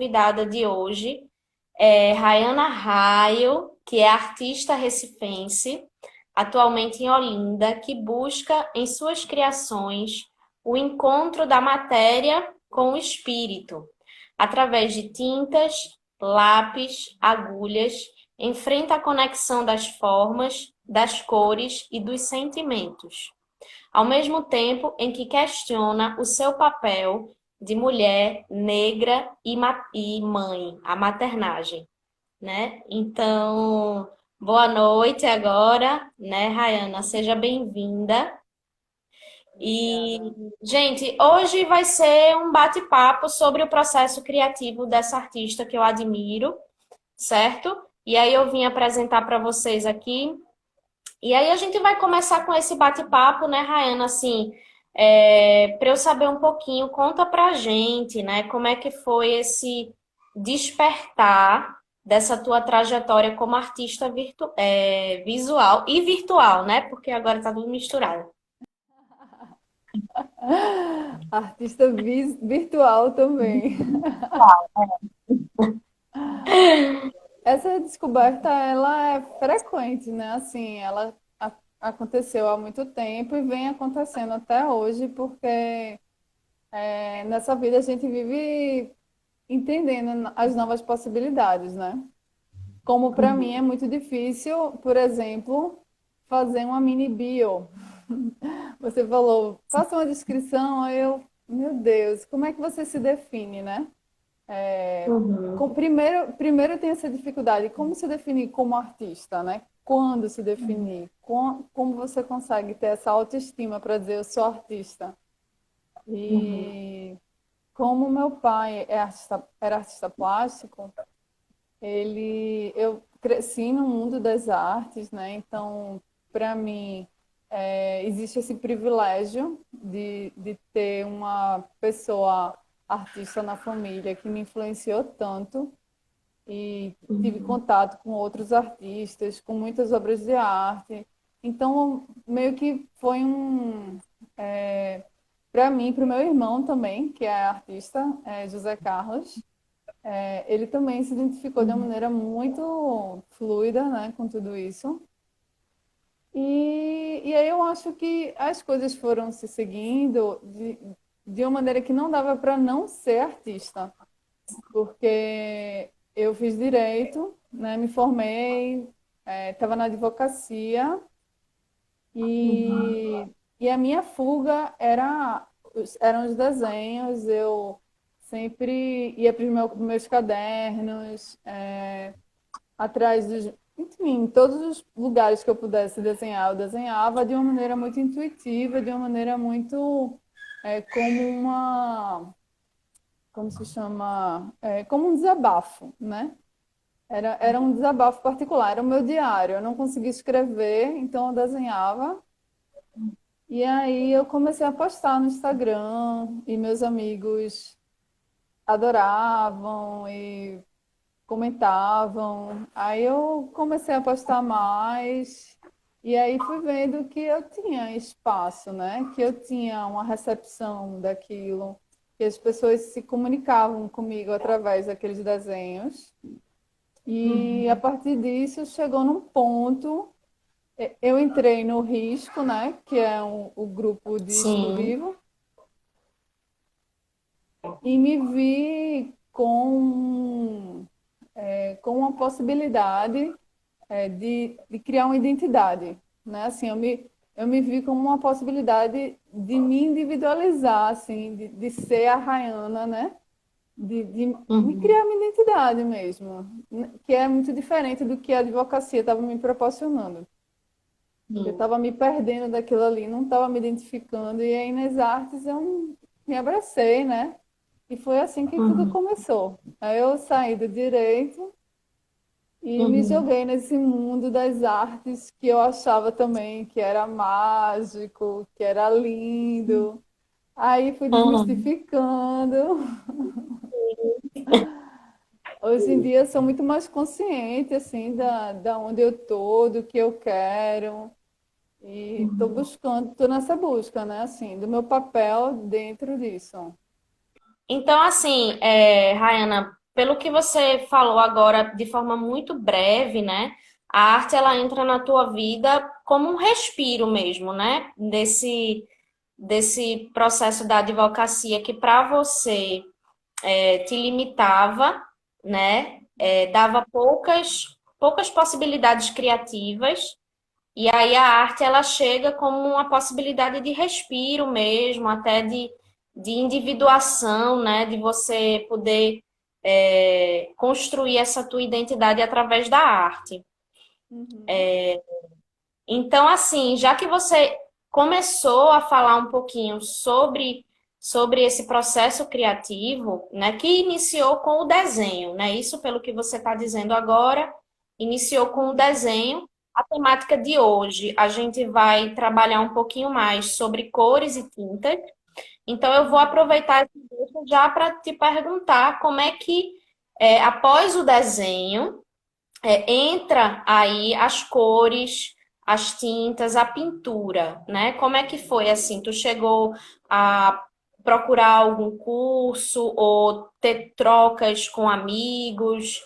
convidada de hoje é Rayana Raio, que é artista recifense, atualmente em Olinda, que busca em suas criações o encontro da matéria com o espírito, através de tintas, lápis, agulhas, enfrenta a conexão das formas, das cores e dos sentimentos, ao mesmo tempo em que questiona o seu papel de mulher negra e mãe, a maternagem, né? Então, boa noite agora, né, Rayana? Seja bem-vinda. E, Obrigada. gente, hoje vai ser um bate-papo sobre o processo criativo dessa artista que eu admiro, certo? E aí eu vim apresentar para vocês aqui. E aí a gente vai começar com esse bate-papo, né, Rayana? Assim, para eu saber um pouquinho, conta pra gente, né, como é que foi esse despertar dessa tua trajetória como artista visual e virtual, né? Porque agora tá tudo misturado. Artista virtual também. Essa descoberta, ela é frequente, né? Assim, ela aconteceu há muito tempo e vem acontecendo até hoje, porque nessa vida a gente vive entendendo as novas possibilidades, né? Como para mim é muito difícil, por exemplo, fazer uma mini bio. Você falou, faça uma descrição, aí eu, meu Deus, como é que você se define, né? Uhum. Primeiro tem essa dificuldade, como se definir como artista, né? Quando se definir? Como você consegue ter essa autoestima para dizer eu sou artista? Uhum. E como meu pai era artista plástico, eu cresci no mundo das artes, né? Então, para mim, existe esse privilégio de ter uma pessoa artista na família que me influenciou tanto e tive Uhum. contato com outros artistas, com muitas obras de arte. Então, meio que foi para mim, para o meu irmão também, que é artista, José Carlos, ele também se identificou de uma maneira muito fluida, né, com tudo isso. E aí eu acho que as coisas foram se seguindo de uma maneira que não dava para não ser artista, porque eu fiz direito, né, me formei, estava na advocacia e, e a minha fuga eram os desenhos, eu sempre ia para os meus cadernos, atrás dos. Enfim, todos os lugares que eu pudesse desenhar, eu desenhava de uma maneira muito intuitiva, de uma maneira muito como uma. Como se chama? Como um desabafo, né? Era um desabafo particular, era o meu diário. Eu não conseguia escrever, então eu desenhava. E aí eu comecei a postar no Instagram, e meus amigos adoravam e comentavam. Aí eu comecei a postar mais, e aí fui vendo que eu tinha espaço, né? Que eu tinha uma recepção daquilo, que as pessoas se comunicavam comigo através daqueles desenhos. E a Uhum. partir disso chegou num ponto. Eu entrei no Risco, né? Que é o grupo de estudo Sim. vivo, e me vi com uma possibilidade de criar uma identidade, né? Assim, eu me vi como uma possibilidade de me individualizar, assim, de ser a Rayana, né? De me Uhum. criar minha identidade mesmo, que é muito diferente do que a advocacia estava me proporcionando. Eu Sim. estava me perdendo daquilo ali, não estava me identificando, e aí nas artes eu me abracei, né? E foi assim que tudo Uhum. começou. Aí eu saí do direito e me Uhum. joguei nesse mundo das artes que eu achava também que era mágico, que era lindo. Aí fui Uhum. desmistificando. Hoje em dia sou muito mais consciente assim da onde eu tô, do que eu quero e estou Uhum. buscando, estou nessa busca, né? Assim, do meu papel dentro disso. Então, assim, Rayana, pelo que você falou agora de forma muito breve, né? A arte ela entra na tua vida como um respiro mesmo, né? Desse processo da advocacia que para você te limitava, né? Dava poucas possibilidades criativas. E aí a arte ela chega como uma possibilidade de respiro mesmo, até de individuação, né? De você poder construir essa tua identidade através da arte. Uhum. Então, assim, já que você começou a falar um pouquinho sobre esse processo criativo, né, que iniciou com o desenho, né? Isso pelo que você está dizendo agora, iniciou com o desenho. A temática de hoje, a gente vai trabalhar um pouquinho mais sobre cores e tintas. Então, eu vou aproveitar esse deixa já para te perguntar como é que, após o desenho, entra aí as cores, as tintas, a pintura, né? Como é que foi assim? Tu chegou a procurar algum curso ou ter trocas com amigos?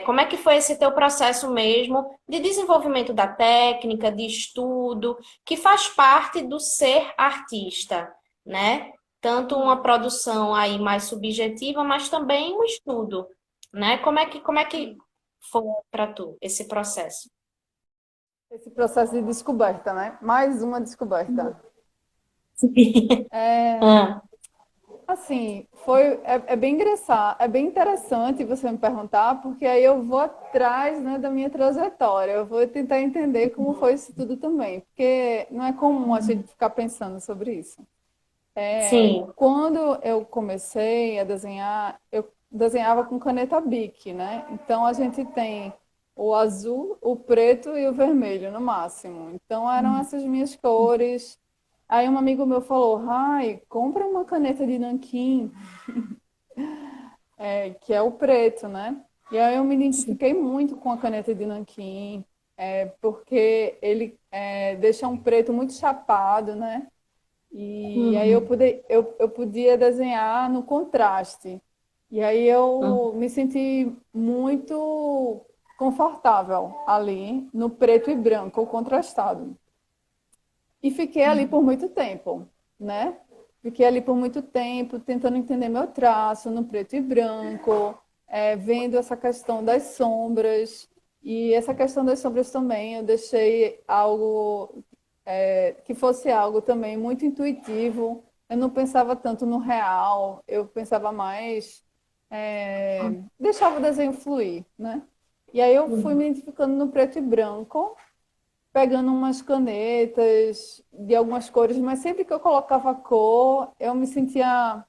Como é que foi esse teu processo mesmo de desenvolvimento da técnica, de estudo, que faz parte do ser artista, né? Tanto uma produção aí mais subjetiva, mas também um estudo, né? Como é que foi para tu esse processo? Esse processo de descoberta, né? Mais uma descoberta. É, Ah, assim, é bem engraçado, é bem interessante você me perguntar, porque aí eu vou atrás, né, da minha trajetória. Eu vou tentar entender como foi isso tudo também, porque não é comum a gente ficar pensando sobre isso. sim. Quando eu comecei a desenhar, eu desenhava com caneta Bic, né? Então a gente tem o azul, o preto e o vermelho no máximo. Então eram essas minhas cores. Aí um amigo meu falou: Rai, compra uma caneta de nanquim, que é o preto, né? E aí eu me identifiquei muito com a caneta de nanquim, porque ele deixa um preto muito chapado, né? E aí Uhum, eu podia desenhar no contraste. E aí uhum, eu me senti muito confortável ali no preto e branco contrastado. E fiquei ali por muito tempo, né? Fiquei ali por muito tempo tentando entender meu traço no preto e branco, vendo essa questão das sombras. E essa questão das sombras também eu deixei algo que fosse algo também muito intuitivo. Eu não pensava tanto no real, eu pensava mais, deixava o desenho fluir, né? E aí eu fui me uhum, identificando no preto e branco, pegando umas canetas de algumas cores, mas sempre que eu colocava cor, eu me sentia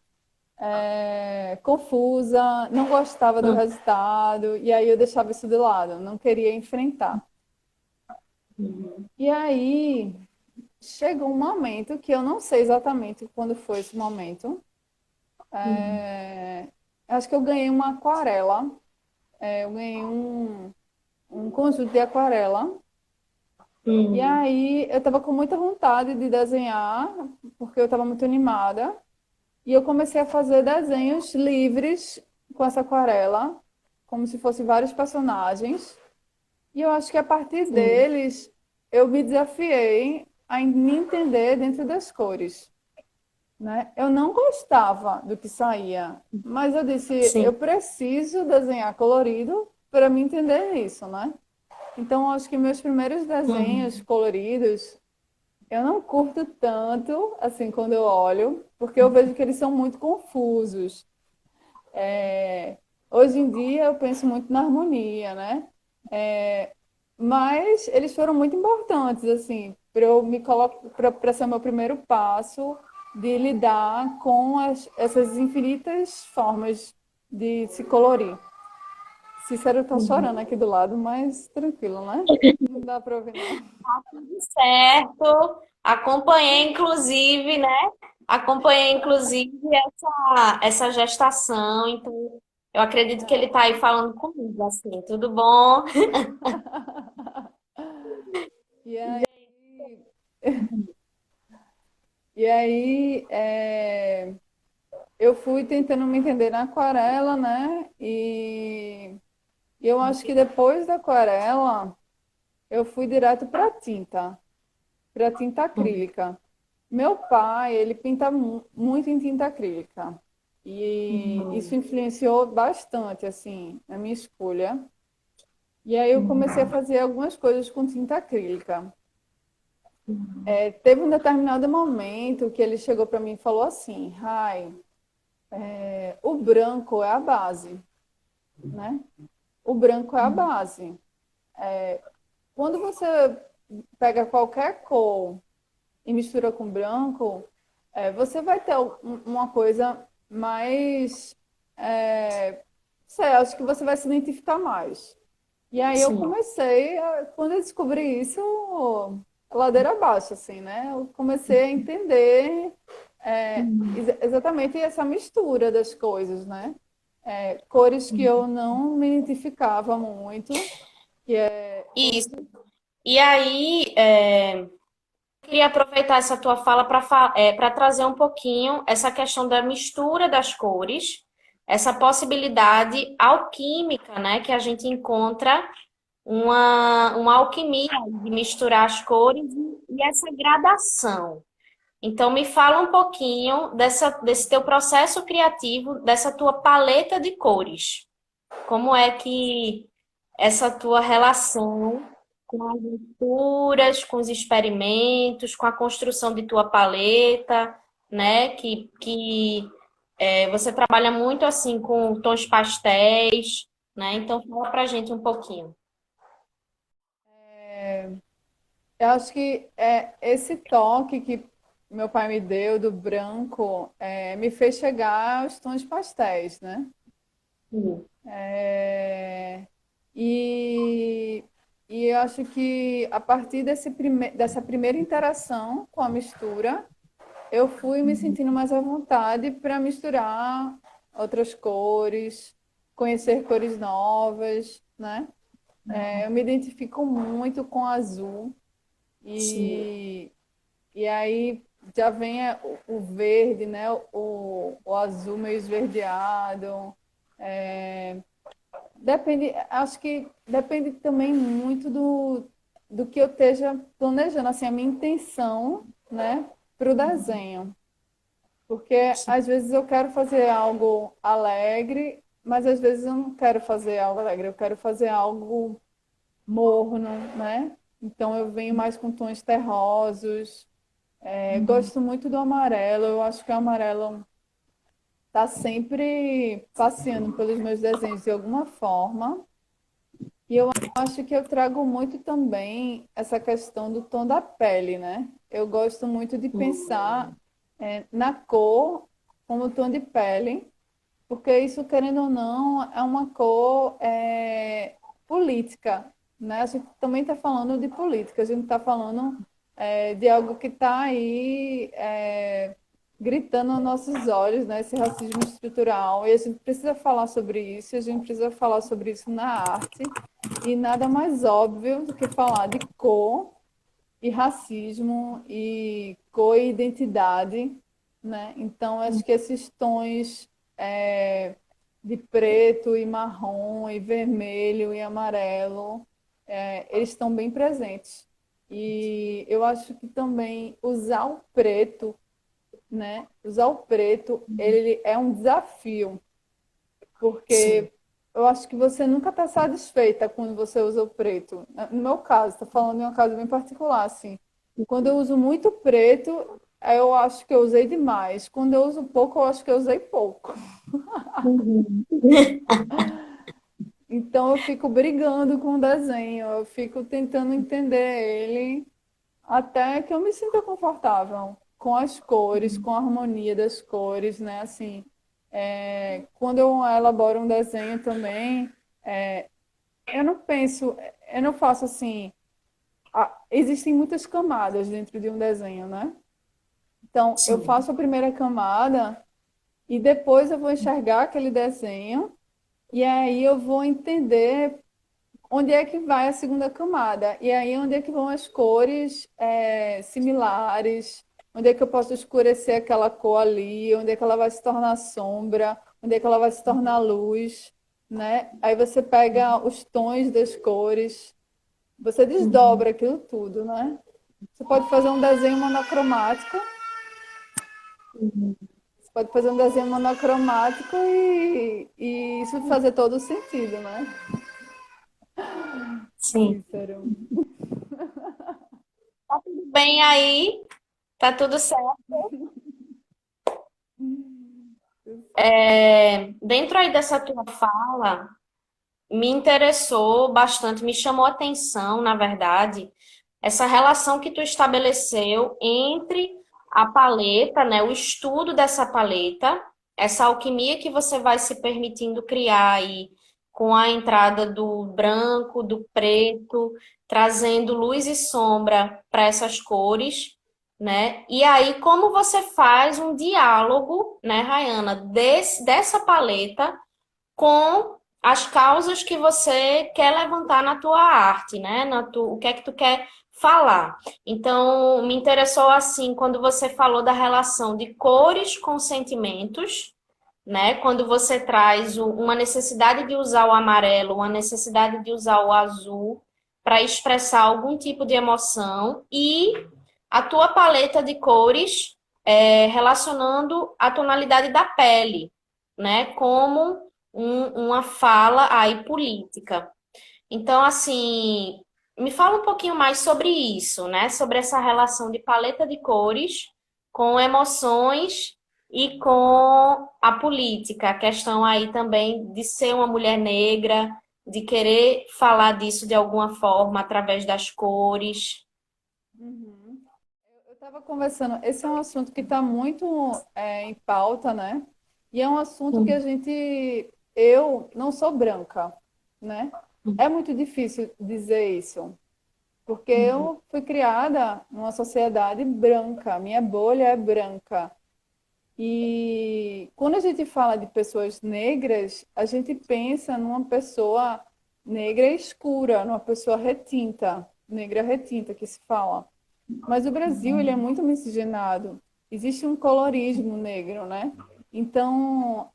confusa, não gostava do uhum, resultado, e aí eu deixava isso de lado, não queria enfrentar. uhum, E aí chegou um momento que eu não sei exatamente quando foi esse momento. uhum, Acho que eu ganhei uma aquarela, eu ganhei um conjunto de aquarela. E uhum, aí eu estava com muita vontade de desenhar, porque eu estava muito animada. E eu comecei a fazer desenhos livres com essa aquarela, como se fossem vários personagens. E eu acho que a partir sim, deles eu me desafiei a me entender dentro das cores, né? Eu não gostava do que saía, mas eu disse, eu sim. preciso desenhar colorido para me entender isso, né? Então, eu acho que meus primeiros desenhos Uhum, coloridos, eu não curto tanto, assim, quando eu olho, porque eu vejo que eles são muito confusos. Hoje em dia, eu penso muito na harmonia, né? Mas eles foram muito importantes, assim, para eu me colocar, para ser o meu primeiro passo de lidar com essas infinitas formas de se colorir. Cícero está chorando uhum. aqui do lado, mas tranquilo, né? Não dá para ouvir, não. Tudo certo. Acompanhei, inclusive, né? Acompanhei, inclusive, essa gestação. Então, eu acredito que ele está aí falando comigo, assim, tudo bom? E aí, e aí eu fui tentando me entender na aquarela, né? E eu acho que depois da aquarela, eu fui direto para tinta acrílica. Meu pai, ele pinta muito em tinta acrílica. E isso Uhum. influenciou bastante, assim, a minha escolha. E aí eu comecei a fazer algumas coisas com tinta acrílica. Teve um determinado momento que ele chegou para mim e falou assim, Rai, o branco é a base, né? O branco é a base. Quando você pega qualquer cor e mistura com branco, você vai ter uma coisa mais. Sei, acho que você vai se identificar mais. E aí eu Sim. comecei, quando eu descobri isso, ladeira abaixo, assim, né? Eu comecei a entender exatamente essa mistura das coisas, né? Cores que eu não me identificava muito, que é Isso. E aí, queria aproveitar essa tua fala para trazer um pouquinho essa questão da mistura das cores, essa possibilidade alquímica, né, que a gente encontra uma alquimia de misturar as cores e essa gradação. Então, me fala um pouquinho desse teu processo criativo, dessa tua paleta de cores. Como é que essa tua relação com as misturas, com os experimentos, com a construção de tua paleta, né? Você trabalha muito assim com tons pastéis, né? Então fala pra gente um pouquinho. eu acho que esse toque que meu pai me deu do branco me fez chegar aos tons pastéis, né? Sim. É, e, e eu acho que a partir dessa primeira interação com a mistura, eu fui me sentindo mais à vontade para misturar outras cores, conhecer cores novas, né? Eu me identifico muito com azul. Sim. E, e aí já vem o verde, né? O azul meio esverdeado. Depende, acho que depende também muito do que eu esteja planejando, assim, a minha intenção, né, para o desenho. Porque às vezes eu quero fazer algo alegre, mas às vezes eu não quero fazer algo alegre, eu quero fazer algo morno, né? Então eu venho mais com tons terrosos. Gosto muito do amarelo. Eu acho que o amarelo está sempre passeando pelos meus desenhos de alguma forma. E eu acho que eu trago muito também essa questão do tom da pele, né? Eu gosto muito de pensar na cor como tom de pele, porque isso, querendo ou não, é uma cor política, né? A gente também está falando de política, a gente está falando de algo que está aí gritando aos nossos olhos, né? Esse racismo estrutural, e a gente precisa falar sobre isso, a gente precisa falar sobre isso na arte, e nada mais óbvio do que falar de cor e racismo e cor e identidade, né? Então, acho que esses tons é, de preto e marrom e vermelho e amarelo, eles estão bem presentes. E eu acho que também usar o preto, né? Usar o preto, ele é um desafio, Sim. porque eu acho que você nunca está satisfeita quando você usa o preto. No meu caso, estou falando de uma caso bem particular, assim. Quando eu uso muito preto, aí eu acho que eu usei demais. Quando eu uso pouco, eu acho que eu usei pouco. Uhum. Então eu fico brigando com o desenho, eu fico tentando entender ele até que eu me sinta confortável com as cores, com a harmonia das cores, né? Assim, quando eu elaboro um desenho também, eu não penso, eu não faço assim. Existem muitas camadas dentro de um desenho, né? Então, eu Sim. faço a primeira camada e depois eu vou enxergar aquele desenho e aí eu vou entender onde é que vai a segunda camada e aí onde é que vão as cores similares, onde é que eu posso escurecer aquela cor ali, onde é que ela vai se tornar sombra, onde é que ela vai se tornar luz, né? Aí você pega os tons das cores, você desdobra aquilo tudo, né? Você pode fazer um desenho monocromático, você pode fazer um desenho monocromático e isso fazer todo o sentido, né? Sim. Cícero. Tá tudo bem aí? Tá tudo certo? Dentro aí dessa tua fala, me interessou bastante, me chamou a atenção, na verdade, essa relação que tu estabeleceu entre a paleta, né, o estudo dessa paleta, essa alquimia que você vai se permitindo criar aí com a entrada do branco, do preto, trazendo luz e sombra para essas cores, né? E aí como você faz um diálogo, né, Rayana, dessa paleta com as causas que você quer levantar na tua arte, né? O que é que tu quer falar. Então, me interessou assim quando você falou da relação de cores com sentimentos, né? Quando você traz uma necessidade de usar o amarelo, uma necessidade de usar o azul para expressar algum tipo de emoção e a tua paleta de cores relacionando a tonalidade da pele, né? Como uma fala aí política. Então, assim, me fala um pouquinho mais sobre isso, né? Sobre essa relação de paleta de cores com emoções e com a política. A questão aí também de ser uma mulher negra, de querer falar disso de alguma forma através das cores. Uhum. Eu estava conversando, esse é um assunto que está muito em pauta, né? E é um assunto que a gente, eu não sou branca, né? É muito difícil dizer isso, porque eu fui criada numa sociedade branca, minha bolha é branca. E quando a gente fala de pessoas negras, a gente pensa numa pessoa negra escura, numa pessoa retinta, negra retinta que se fala. Mas o Brasil, ele é muito miscigenado. Existe um colorismo negro, né? Então,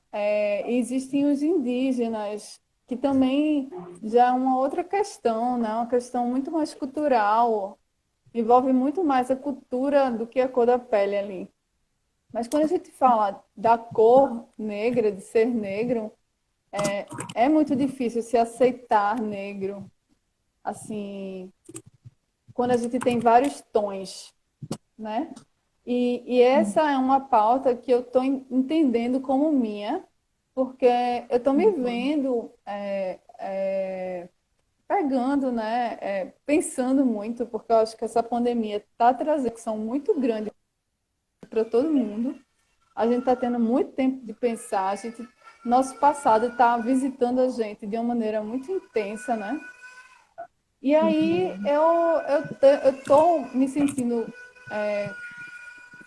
existem os indígenas, que também já é uma outra questão, né? Uma questão muito mais cultural, envolve muito mais a cultura do que a cor da pele ali. Mas quando a gente fala da cor negra, de ser negro, é muito difícil se aceitar negro. Assim, quando a gente tem vários tons, né? E essa é uma pauta que eu estou entendendo como minha, porque eu estou me vendo pegando, né? Pensando muito, porque eu acho que essa pandemia está trazendo uma questão muito grande para todo mundo. A gente está tendo muito tempo de pensar, nosso passado está visitando a gente de uma maneira muito intensa, né? E aí eu estou me sentindo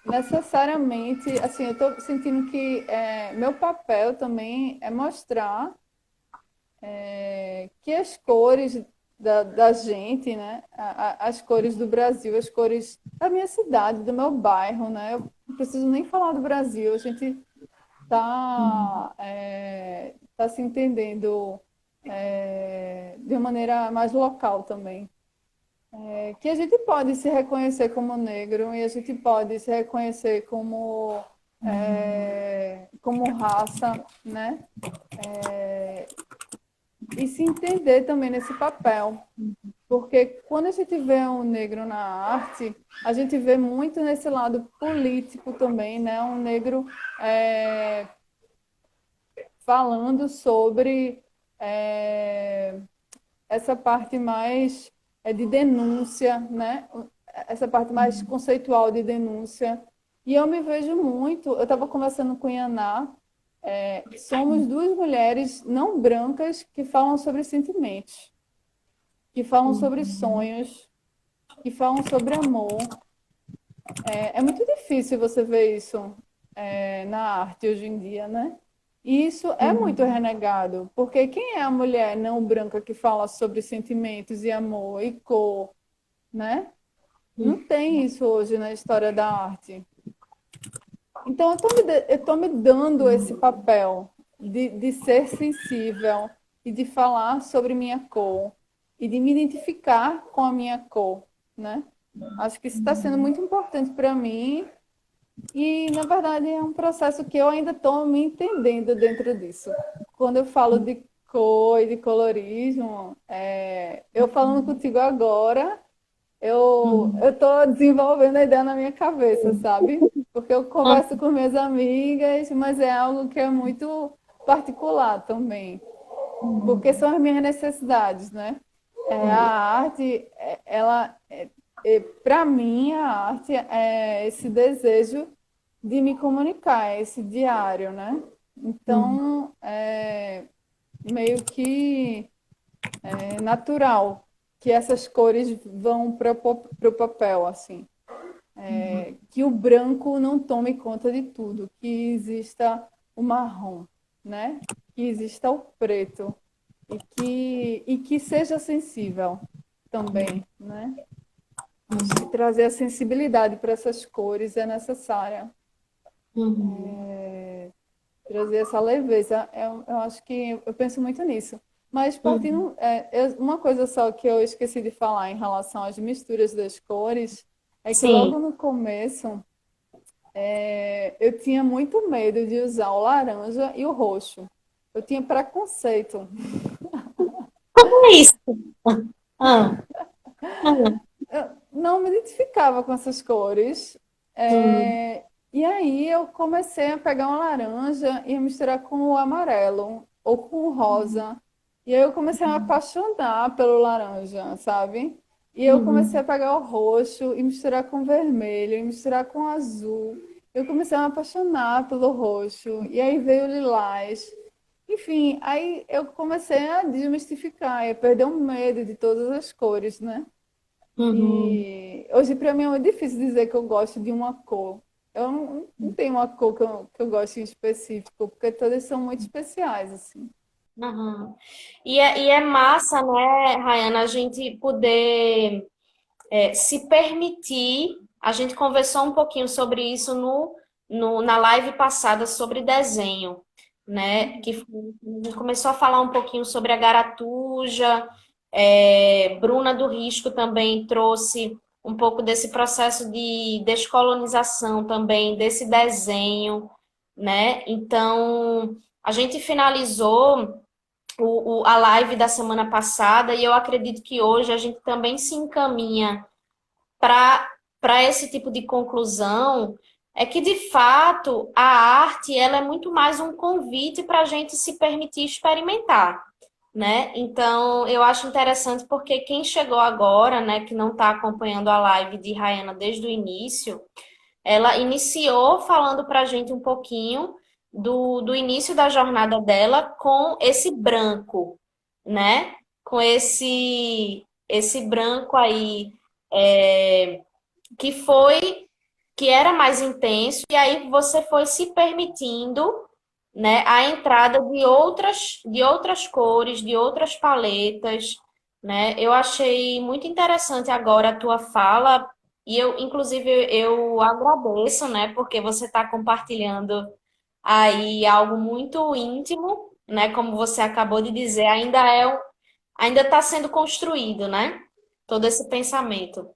necessariamente, assim, eu estou sentindo que meu papel também é mostrar que as cores da gente, né? As cores do Brasil, as cores da minha cidade, do meu bairro, né? Eu não preciso nem falar do Brasil, a gente tá se entendendo de uma maneira mais local também. Que a gente pode se reconhecer como negro e a gente pode se reconhecer como raça, né? E se entender também nesse papel. Porque quando a gente vê um negro na arte, a gente vê muito nesse lado político também, né? Um negro é, falando sobre essa parte mais de denúncia, né? Essa parte mais conceitual de denúncia. E eu me vejo muito, eu estava conversando com Yaná, somos duas mulheres não brancas que falam sobre sentimentos, que falam sobre sonhos, que falam sobre amor. É muito difícil você ver isso na arte hoje em dia, né? E isso é muito renegado, porque quem é a mulher não branca que fala sobre sentimentos e amor e cor, né? Não tem isso hoje na história da arte. Então, eu tô me dando esse papel de ser sensível e de falar sobre minha cor e de me identificar com a minha cor, né? Acho que isso está sendo muito importante para mim e, na verdade, é um processo que eu ainda estou me entendendo dentro disso. Quando eu falo de cor e de colorismo, eu falando contigo agora, eu tô desenvolvendo a ideia na minha cabeça, sabe? Porque eu converso com minhas amigas, mas é algo que é muito particular também, porque são as minhas necessidades, né? A arte, para mim, a arte é esse desejo de me comunicar, é esse diário, né? Então, meio que é natural que essas cores vão para o papel, assim. Que o branco não tome conta de tudo, que exista o marrom, né? Que exista o preto e que seja sensível também, né? Acho que trazer a sensibilidade para essas cores é necessária. Trazer essa leveza, eu acho que eu penso muito nisso. Mas partindo, uma coisa só que eu esqueci de falar em relação às misturas das cores é que Sim. logo no começo eu tinha muito medo de usar o laranja e o roxo. Eu tinha preconceito. Como é isso? Ah, ah, Eu não me identificava com essas cores. hum, E aí eu comecei a pegar uma laranja e misturar com o amarelo ou com o rosa. E aí eu comecei a me apaixonar pelo laranja, sabe? E eu comecei a uhum. pegar o roxo e misturar com o vermelho, e misturar com o azul. Eu comecei a me apaixonar pelo roxo. E aí veio o lilás. Enfim, aí eu comecei a desmistificar, a perder o medo de todas as cores, né? Uhum. E hoje para mim é muito difícil dizer que eu gosto de uma cor. Eu não tenho uma cor que eu gosto em específico, porque todas são muito especiais, assim. Uhum. E é massa, né, Rayana, a gente poder se permitir. A gente conversou um pouquinho sobre isso na live passada sobre desenho, né? A gente começou a falar um pouquinho sobre a Garatuja, Bruna do Risco também trouxe um pouco desse processo de descolonização também, desse desenho, né? Então, a gente finalizou a live da semana passada e eu acredito que hoje a gente também se encaminha para esse tipo de conclusão, é que de fato a arte ela é muito mais um convite para a gente se permitir experimentar, né? Então eu acho interessante porque quem chegou agora, né, que não está acompanhando a live de Rayana desde o início, ela iniciou falando para a gente um pouquinho do início da jornada dela com esse branco, né? Com esse branco aí é, que foi que era mais intenso e aí você foi se permitindo, né, a entrada de outras cores, de outras paletas, né? Eu achei muito interessante agora a tua fala e eu inclusive eu agradeço, né, porque você está compartilhando aí algo muito íntimo, né, como você acabou de dizer, ainda está sendo construído, né? Todo esse pensamento.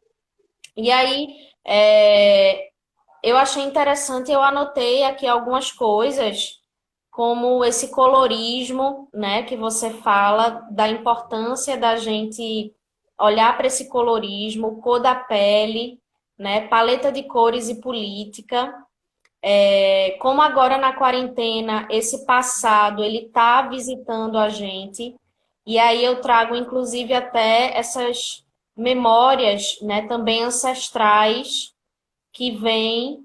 E aí, eu achei interessante, eu anotei aqui algumas coisas, como esse colorismo, né, que você fala da importância da gente olhar para esse colorismo, cor da pele, né, paleta de cores e política. Como agora na quarentena, esse passado, ele está visitando a gente, e aí eu trago, inclusive, até essas memórias, né, também ancestrais, que vêm,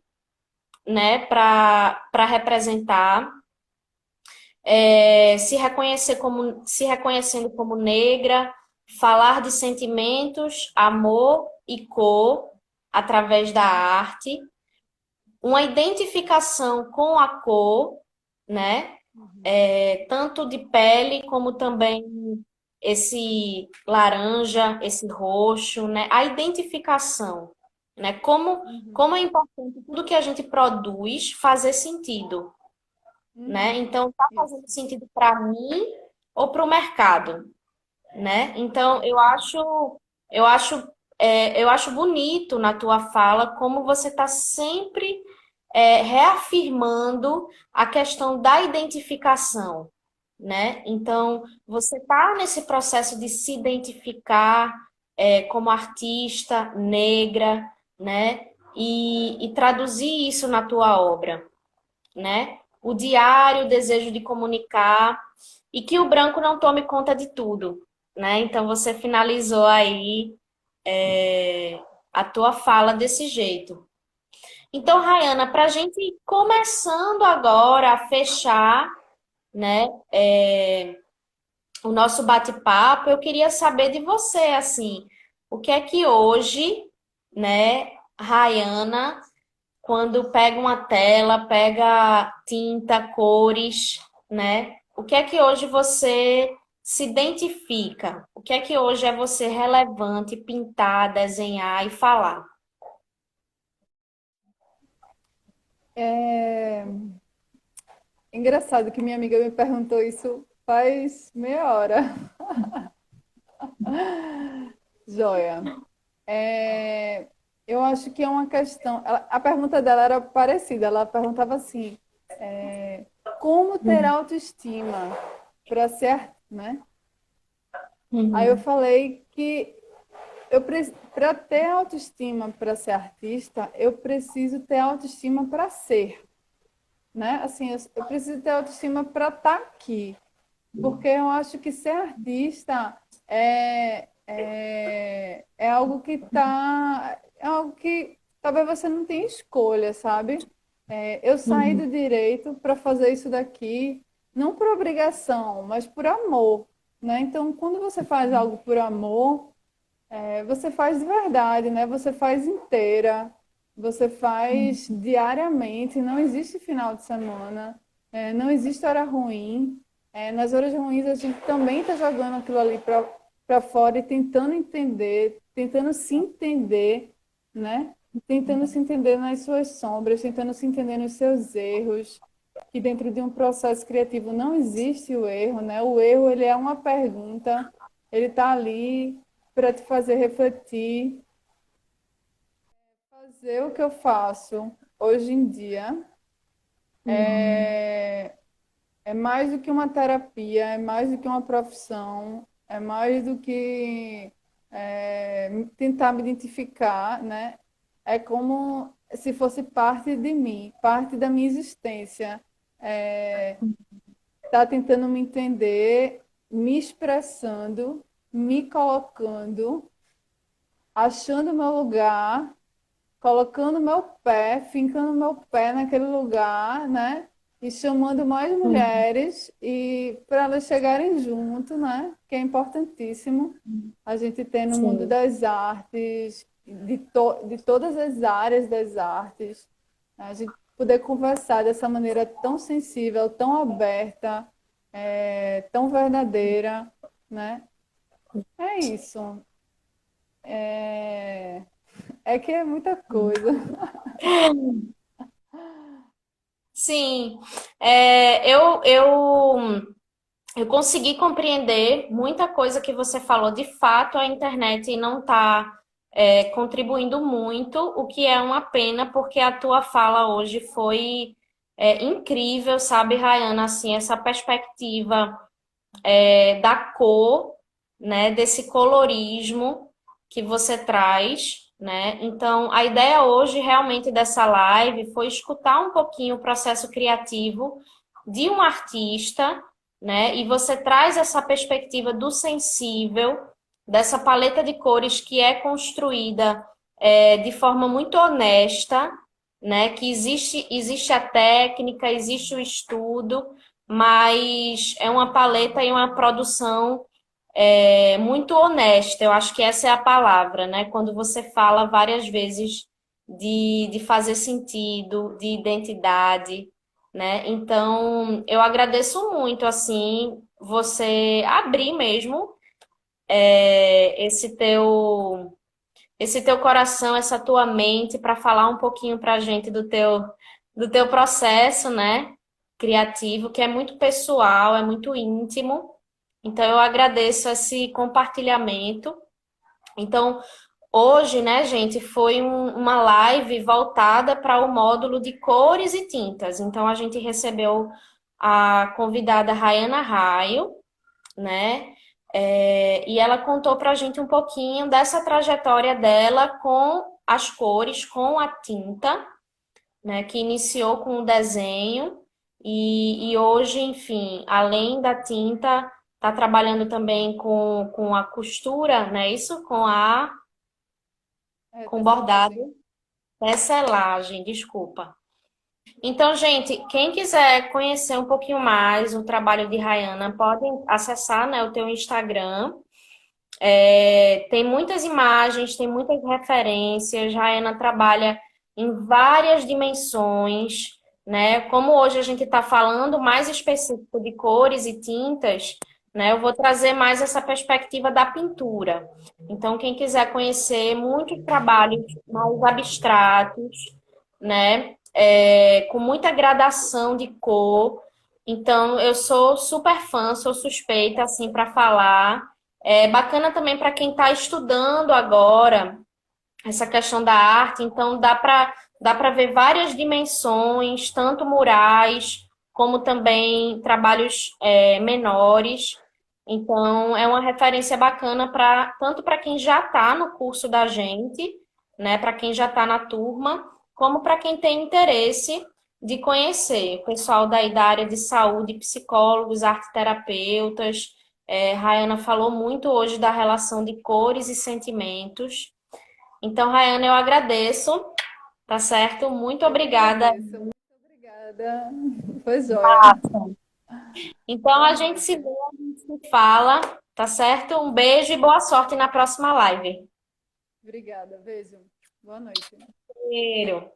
né, para representar, se reconhecendo como negra, falar de sentimentos, amor e cor através da arte, uma identificação com a cor, né, tanto de pele como também esse laranja, esse roxo, né, a identificação. né? Como é importante tudo que a gente produz fazer sentido, né? Uhum. Então, tá Isso. fazendo sentido para mim ou para o mercado, né? Então, eu acho, eu acho bonito na tua fala como você está sempre reafirmando a questão da identificação, né? Então, você está nesse processo de se identificar como artista negra, né? E traduzir isso na tua obra, né? O diário, o desejo de comunicar e que o branco não tome conta de tudo, né? Então você finalizou aí a tua fala desse jeito. Então, Rayana, para a gente ir começando agora a fechar, né, o nosso bate-papo, eu queria saber de você, assim, o que é que hoje, né, Rayana, quando pega uma tela, pega tinta, cores, né? O que é que hoje você se identifica? O que é que hoje é você relevante pintar, desenhar e falar? É engraçado que minha amiga me perguntou isso faz meia hora. Joia. É, eu acho que é uma questão. A pergunta dela era parecida. Ela perguntava assim: como ter autoestima para ser, né? Aí eu Uhum, falei que para ter autoestima para ser artista, eu preciso ter autoestima para ser, né? Assim, eu preciso ter autoestima para estar aqui, porque eu acho que ser artista é algo que é algo que talvez você não tenha escolha, sabe? Eu saí uhum, do direito para fazer isso daqui, não por obrigação, mas por amor, né? Então, quando você faz algo por amor, você faz de verdade, né? Você faz inteira, você faz diariamente, não existe final de semana, não existe hora ruim. Nas horas ruins a gente também está jogando aquilo ali para fora e tentando entender, tentando se entender, né? Tentando se entender nas suas sombras, tentando se entender nos seus erros, que dentro de um processo criativo não existe o erro, né? O erro, ele é uma pergunta, ele está ali para te fazer refletir, fazer o que eu faço hoje em dia uhum, é mais do que uma terapia, é mais do que uma profissão, é mais do que tentar me identificar, né? É como se fosse parte de mim, parte da minha existência. Tá tentando me entender, me expressando, me colocando, achando meu lugar, colocando meu pé, fincando meu pé naquele lugar, né? E chamando mais uhum. mulheres e para elas chegarem junto, né? Que é importantíssimo a gente ter no mundo Sim. das artes, de todas as áreas das artes, a gente poder conversar dessa maneira tão sensível, tão aberta, tão verdadeira, né? É isso. É, é que é muita coisa. Sim, eu consegui compreender muita coisa que você falou. De fato, a internet não está contribuindo muito, o que é uma pena, porque a tua fala hoje foi incrível, sabe, Rayana? Assim, essa perspectiva da cor, né, desse colorismo que você traz, né? Então, a ideia hoje realmente dessa live foi escutar um pouquinho o processo criativo de um artista, né? E você traz essa perspectiva do sensível, dessa paleta de cores que é construída de forma muito honesta, né? Que existe a técnica, existe o estudo, mas é uma paleta e uma produção muito honesta. Eu acho que essa é a palavra, né? Quando você fala várias vezes de fazer sentido, de identidade, né? Então, eu agradeço muito, assim, você abrir mesmo esse teu esse teu coração, essa tua mente para falar um pouquinho para a gente do teu processo, né? Criativo, que é muito pessoal, é muito íntimo. Então, eu agradeço esse compartilhamento. Então, hoje, né, gente, foi uma live voltada para o módulo de cores e tintas. Então, a gente recebeu a convidada Rayana Raio, né? E ela contou para a gente um pouquinho dessa trajetória dela com as cores, com a tinta, né? Que iniciou com o desenho e hoje, enfim, além da tinta, está trabalhando também com a costura, né? Isso com Tecelagem. bordado, tecelagem, desculpa. Então, gente, quem quiser conhecer um pouquinho mais o trabalho de Rayana, podem acessar, né, o teu Instagram. Tem muitas imagens, tem muitas referências. Rayana trabalha em várias dimensões, né? Como hoje a gente está falando mais específico de cores e tintas, né? Eu vou trazer mais essa perspectiva da pintura. Então, quem quiser conhecer muitos trabalhos mais abstratos, né? Com muita gradação de cor. Então, eu sou super fã, sou suspeita assim para falar. É bacana também para quem está estudando agora essa questão da arte, então dá para ver várias dimensões, tanto murais como também trabalhos menores. Então é uma referência bacana para tanto para quem já está no curso da gente, né, para quem já está na turma, como para quem tem interesse de conhecer o pessoal da área de saúde, psicólogos, arteterapeutas. Rayana falou muito hoje da relação de cores e sentimentos. Então, Rayana, eu agradeço, tá certo? Muito Eu que obrigada. agradeço. Muito obrigada. Foi joia. Então, Boa a gente se vê, noite. a gente se fala, tá certo? Um beijo e boa sorte na próxima live. Obrigada. Beijo. Boa noite. Cheiro.